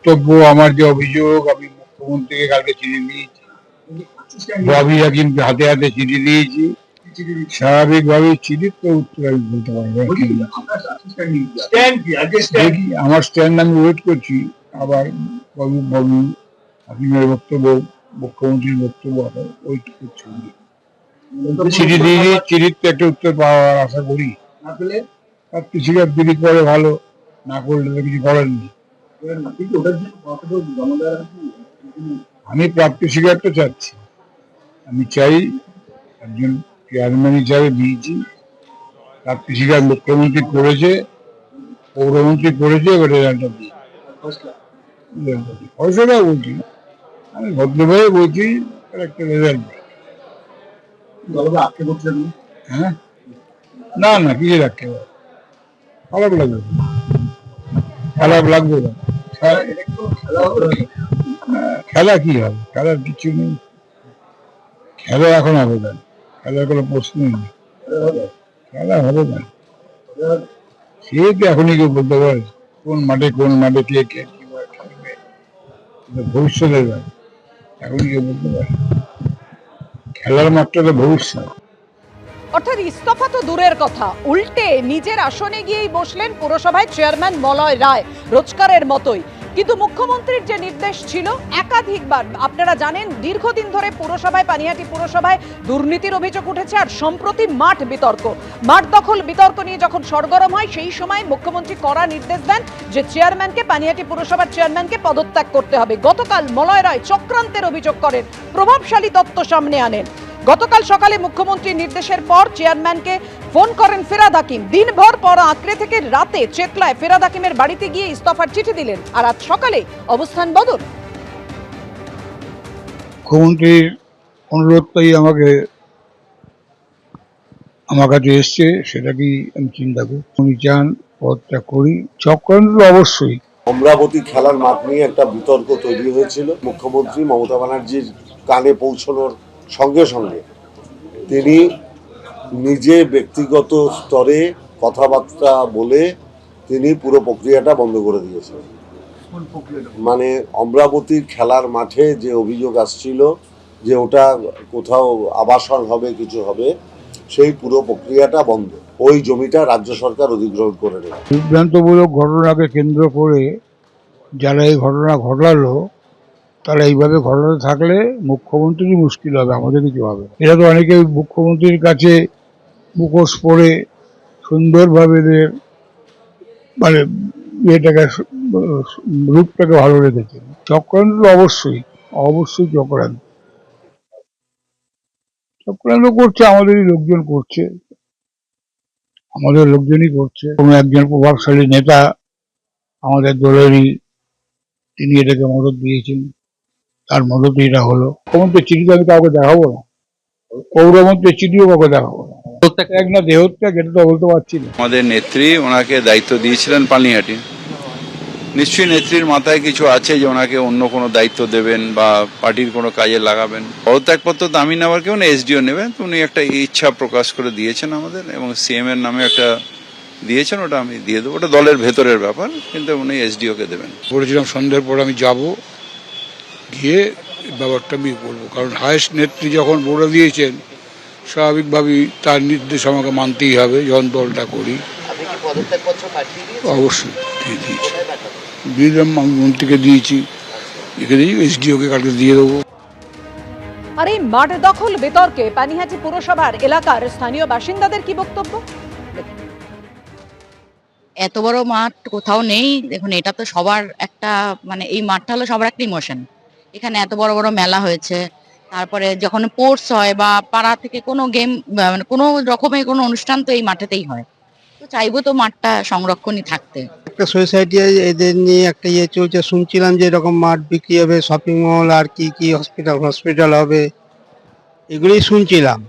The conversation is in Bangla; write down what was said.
বক্তব্য, আমার যে অভিযোগ, আমি মুখ্যমন্ত্রীকে কালকে চিঠি দিয়েছি, ববি হাকিমকে হাতে হাতে চিঠি দিয়েছি। স্বাভাবিকভাবে চিঠির তো উত্তর আমি বলতে পারবো না। দেখি, আমার স্ট্যান্ড আমি ওয়েট করছি। আবার ববি হাকিমের বক্তব্য, মুখ্যমন্ত্রীর বক্তব্য ওয়েট করছি। চিঠি দিয়েছি, চিঠির তো একটা উত্তর পাওয়ার আশা করি। আর কৃষিকাজ যদি করে ভালো, না করলে তো কিছু করেননি। আমি প্রাপ্তি স্বীকারটা চাচ্ছি। আমি চাই একজন চেয়ারম্যান হিসাবে দিয়েছি, প্রাপ্তি স্বীকার মুখ্যমন্ত্রী করেছে, পৌরমন্ত্রী করেছে, এবার রেজাল্টটা দিই। পয়সাটা বলছি, আমি ভদ্রভাবে বলছি, একটা রেজাল্ট। হ্যাঁ, না না, কিছু রাখতে হবে, খারাপ লাগবে, খারাপ লাগবে না। খেলা কি হবে? খেলার কিছু নেই, খেলা এখন হবে না, খেলার কোনো প্রশ্নই নেই, খেলা হবে না। সে তো এখনই কেউ বলতে পারে কোন মাঠে কে কে কিভাবে খেলবে, ভবিষ্যতের ব্যাপার। এখনই কেউ বলতে পারে, খেলার মাঠটা তো ভবিষ্যৎ। অর্থাৎ ইস্তফা তো দূরের কথা, উল্টে নিজের আসনে গিয়েই বসলেন পুরসভায় চেয়ারম্যান মলয় রায়, রোজকারের মতোই। কিন্তু মুখ্যমন্ত্রীর যে নির্দেশ ছিল একাধিকবার, আপনারা জানেন দীর্ঘদিন ধরে পুরসভায়, পানিহাটি পুরসভায় দুর্নীতির অভিযোগ উঠেছে। আর সম্প্রতি মাঠ দখল বিতর্ক নিয়ে যখন সরগরম হয়, সেই সময় মুখ্যমন্ত্রী কড়া নির্দেশ দেন যে চেয়ারম্যানকে, পানিহাটি পুরসভার চেয়ারম্যানকে পদত্যাগ করতে হবে। গতকাল মলয় রায় চক্রান্তের অভিযোগ করেন, প্রভাবশালী তথ্য সামনে আনেন। গতকাল সকালে মুখ্যমন্ত্রীর নির্দেশের পর চেয়ারম্যানকে ফোন করেন ফিরহাদ হাকিম। দিনভর পর আঁকড়ে থেকে রাতে চেকলায় ফিরহাদ হাকিমের বাড়িতে গিয়ে ইস্তফার চিঠি দিলেন। আর আজ সকালে অবস্থান বদল। মুখ্যমন্ত্রীর অনুরোধটাই আমার কাছে এসছে, সেটা কি আমি চিন্তা করি। উনি চান পদত্যাগ করি, চক্রান্ত অবশ্যই। অমরাবতী খেলার মাঠ নিয়ে একটা বিতর্ক তৈরি হয়েছিল। মুখ্যমন্ত্রী মমতা ব্যানার্জির কানে পৌঁছানোর সঙ্গে সঙ্গে তিনি নিজে ব্যক্তিগত স্তরে কথাবার্তা বলে তিনি পুরো প্রক্রিয়াটা বন্ধ করে দিয়েছেন। মানে অমরাবতীর খেলার মাঠে যে অভিযোগ আসছিল যে ওটা কোথাও আবাসন হবে, কিছু হবে, সেই পুরো প্রক্রিয়াটা বন্ধ। ওই জমিটা রাজ্য সরকার অধিগ্রহণ করে নেয়। বিভ্রান্তমূলক ঘটনাকে কেন্দ্র করে যারা এই ঘটনা ঘটালো, তারা এইভাবে ঘটনা থাকলে মুখ্যমন্ত্রী মুশকিল হবে, আমাদের কিছু হবে। এরা তো অনেকে মুখ্যমন্ত্রীর কাছে মুখোশ পরে সুন্দরভাবে মানে এটাকে, রূপটাকে ভালো রেখেছে। চক্রান্ত অবশ্যই, অবশ্যই চক্রান্ত করছে, আমাদেরই লোকজন করছে, আমাদের লোকজনই করছে। কোনো একজন প্রভাবশালী নেতা আমাদের দলেরই, তিনি এটাকে মদত দিয়েছেন, তার মদতে এটা হলো। মুখ্যমন্ত্রীর চিঠি তো আমি কাউকে দেখাবো না, পৌরমন্ত্রীর চিঠিও কাউকে দেখাবো না। এক না দেহত্যাগ, এটা তো বলতে পারছি না। আমাদের নেত্রী ওনাকে দায়িত্ব দিয়েছিলেন পানিহাটি, নিশ্চয়ই নেত্রীর মাথায় কিছু আছে যে ওনাকে অন্য কোনো দায়িত্ব দেবেন বা পার্টির কোনো কাজে লাগাবেন। পদত্যাগপত্র তো আমি নেওয়ার কেউ না, এসডিও নেবেন। তো উনি একটা ইচ্ছা প্রকাশ করে দিয়েছেন আমাদের, এবং সিএম এর নামে একটা দিয়েছেন, ওটা আমি দিয়ে দেবো। ওটা দলের ভেতরের ব্যাপার, কিন্তু উনি এসডিও কে দেবেন। বলেছিলাম সন্ধ্যের পর আমি যাব, গিয়ে ব্যাপারটা আমি করবো, কারণ হায়েস্ট নেত্রী যখন বলে দিয়েছেন, স্বাভাবিকভাবেই তার নির্দেশ আমাকে মানতেই হবে। যখন দলটা করি অবশ্যই দিয়ে দিলাম, আমি মন্ত্রীকে দিয়েছি, এসডিওকে কালকে দিয়ে দেবো। আর এই মাঠ দখল বিতর্কে পানিহাটি পুরসভার এলাকার স্থানীয় বাসিন্দাদের কি বক্তব্য? এত বড় মাঠ কোথাও নেই। দেখুন, এটা তো সবার একটা, মানে এই মাঠটা হলো সবার একটা ইমোশন। এখানে এত বড় বড় মেলা হয়েছে, তারপরে যখন স্পোর্টস হয় বা পাড়া থেকে কোনো গেম, মানে কোনো রকমের কোনো অনুষ্ঠান তো এই মাঠেতেই হয়। তো চাইবো তো মাঠটা সংরক্ষণই থাকতে। একটা সোসাইটি এদের নিয়ে একটা চলছে, শুনছিলাম যে এরকম মাঠ বিক্রি হবে, শপিং মল আর কি কি হসপিটাল হবে, এগুলোই শুনছিলাম।